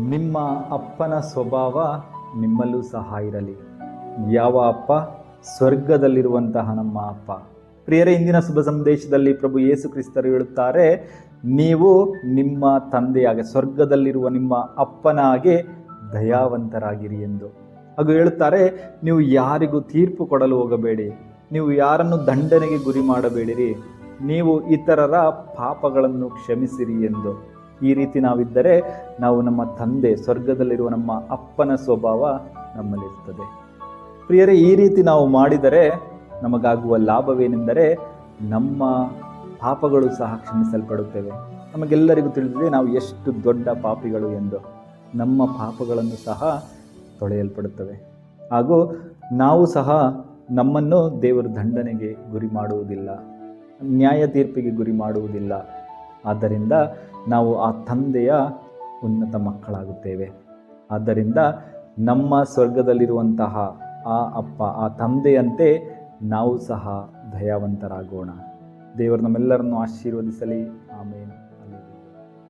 ನಿಮ್ಮ ಅಪ್ಪನ ಸ್ವಭಾವ ನಿಮ್ಮಲ್ಲೂ ಸಹ ಇರಲಿ. ಯಾವ ಅಪ್ಪ? ಸ್ವರ್ಗದಲ್ಲಿರುವಂತಹ ನಮ್ಮ ಅಪ್ಪ. ಪ್ರಿಯರೇ, ಇಂದಿನ ಶುಭ ಸಂದೇಶದಲ್ಲಿ ಪ್ರಭು ಯೇಸು ಕ್ರಿಸ್ತರು ಹೇಳುತ್ತಾರೆ, ನೀವು ನಿಮ್ಮ ತಂದೆಯಾಗೆ, ಸ್ವರ್ಗದಲ್ಲಿರುವ ನಿಮ್ಮ ಅಪ್ಪನ ಹಾಗೆ ದಯಾವಂತರಾಗಿರಿ ಎಂದು. ಹಾಗೂ ಹೇಳುತ್ತಾರೆ, ನೀವು ಯಾರಿಗೂ ತೀರ್ಪು ಕೊಡಲು ಹೋಗಬೇಡಿ, ನೀವು ಯಾರನ್ನು ದಂಡನೆಗೆ ಗುರಿ ಮಾಡಬೇಡಿರಿ, ನೀವು ಇತರರ ಪಾಪಗಳನ್ನು ಕ್ಷಮಿಸಿರಿ ಎಂದು. ಈ ರೀತಿ ನಾವಿದ್ದರೆ ನಾವು ನಮ್ಮ ತಂದೆ, ಸ್ವರ್ಗದಲ್ಲಿರುವ ನಮ್ಮ ಅಪ್ಪನ ಸ್ವಭಾವ ನಮ್ಮಲ್ಲಿರ್ತದೆ. ಪ್ರಿಯರೇ, ಈ ರೀತಿ ನಾವು ಮಾಡಿದರೆ ನಮಗಾಗುವ ಲಾಭವೇನೆಂದರೆ ನಮ್ಮ ಪಾಪಗಳು ಸಹ ಕ್ಷಮಿಸಲ್ಪಡುತ್ತವೆ. ನಮಗೆಲ್ಲರಿಗೂ ತಿಳಿದಿದೆ ನಾವು ಎಷ್ಟು ದೊಡ್ಡ ಪಾಪಿಗಳು ಎಂದು. ನಮ್ಮ ಪಾಪಗಳನ್ನು ಸಹ ತೊಳೆಯಲ್ಪಡುತ್ತವೆ. ಹಾಗೂ ನಾವು ಸಹ ನಮ್ಮನ್ನು ದೇವರು ದಂಡನೆಗೆ ಗುರಿ ಮಾಡುವುದಿಲ್ಲ, ನ್ಯಾಯ ತೀರ್ಪಿಗೆ ಗುರಿ ಮಾಡುವುದಿಲ್ಲ. ಆದ್ದರಿಂದ ನಾವು ಆ ತಂದೆಯ ಉನ್ನತ ಮಕ್ಕಳಾಗುತ್ತೇವೆ. ಆದ್ದರಿಂದ ನಮ್ಮ ಸ್ವರ್ಗದಲ್ಲಿರುವಂತಹ ಆ ಅಪ್ಪ, ಆ ತಂದೆಯಂತೆ ನಾವು ಸಹ ದಯಾವಂತರಾಗೋಣ. ದೇವರು ನಮ್ಮೆಲ್ಲರನ್ನು ಆಶೀರ್ವದಿಸಲಿ. ಆಮೇನ್.